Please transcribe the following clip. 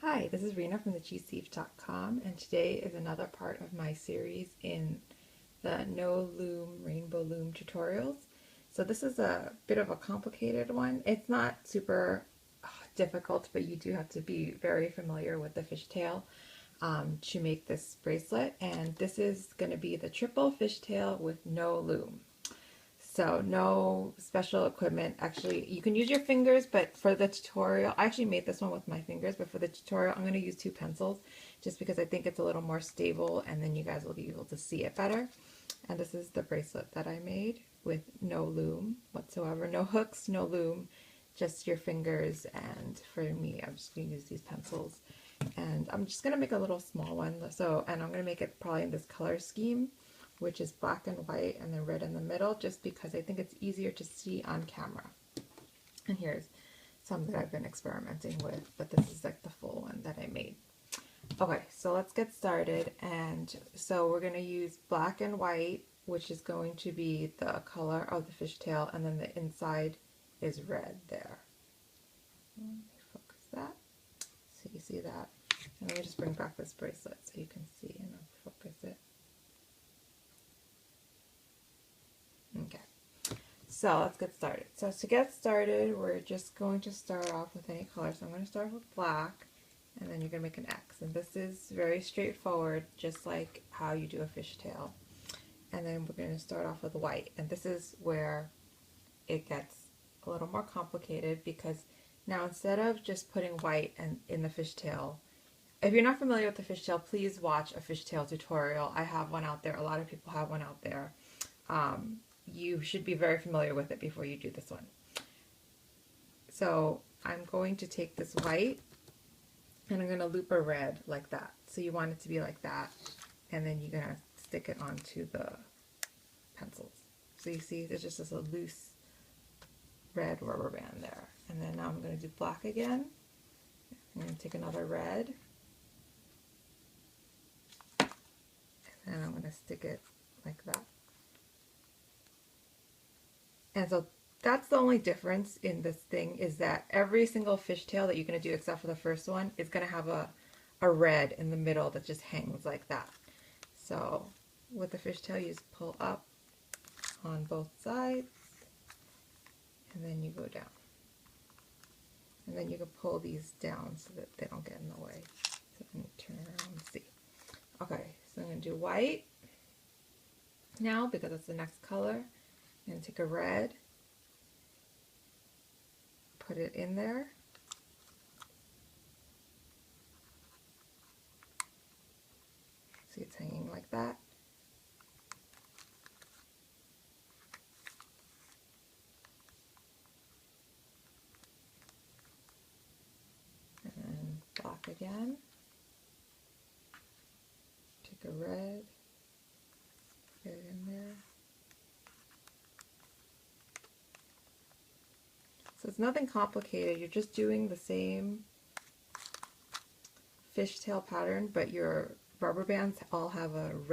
Hi, this is Rena from thecheesethief.com, and today is another part of my series in the no loom rainbow loom tutorials. So this is a bit of a complicated one. It's not super difficult, but you do have to be very familiar with the fishtail to make this bracelet, and this is going to be the triple fishtail with no loom. So no special equipment. Actually, you can use your fingers, but for the tutorial, I actually made this one with my fingers, but for the tutorial, I'm going to use two pencils just because I think it's a little more stable and then you guys will be able to see it better. And this is the bracelet that I made with no loom whatsoever. No hooks, no loom, just your fingers. And for me, I'm just going to use these pencils. And I'm just going to make a little small one. And I'm going to make it probably in this color scheme, which is black and white and then red in the middle, just because I think it's easier to see on camera. And here's some that I've been experimenting with, but this is like the full one that I made. Okay, so let's get started. And so we're going to use black and white, which is going to be the color of the fishtail, and then the inside is red there. Let me focus that. So you see that. And let me just bring back this bracelet so you can see and I'll focus it. Okay, so let's get started. So to get started, we're just going to start off with any color. So I'm going to start with black, and then you're going to make an X. And this is very straightforward, just like how you do a fishtail. And then we're going to start off with white. And this is where it gets a little more complicated, because now instead of just putting white in the fishtail, if you're not familiar with the fishtail, please watch a fishtail tutorial. I have one out there. A lot of people have one out there. You should be very familiar with it before you do this one. So I'm going to take this white and I'm going to loop a red like that. So you want it to be like that, and then you're going to stick it onto the pencils. So you see there's just a loose red rubber band there. And then now I'm going to do black again. I'm going to take another red, and then I'm going to stick it like that. And so that's the only difference in this thing, is that every single fishtail that you're going to do, except for the first one, is going to have a red in the middle that just hangs like that. So with the fishtail, you just pull up on both sides, and then you go down. And then you can pull these down so that they don't get in the way. So let me turn around and see. Okay, so I'm going to do white now, because it's the next color. I'm going to take a red, put it in there, see it's hanging like that, and then black again, take a red, put it in there. So it's nothing complicated, you're just doing the same fishtail pattern, but your rubber bands all have a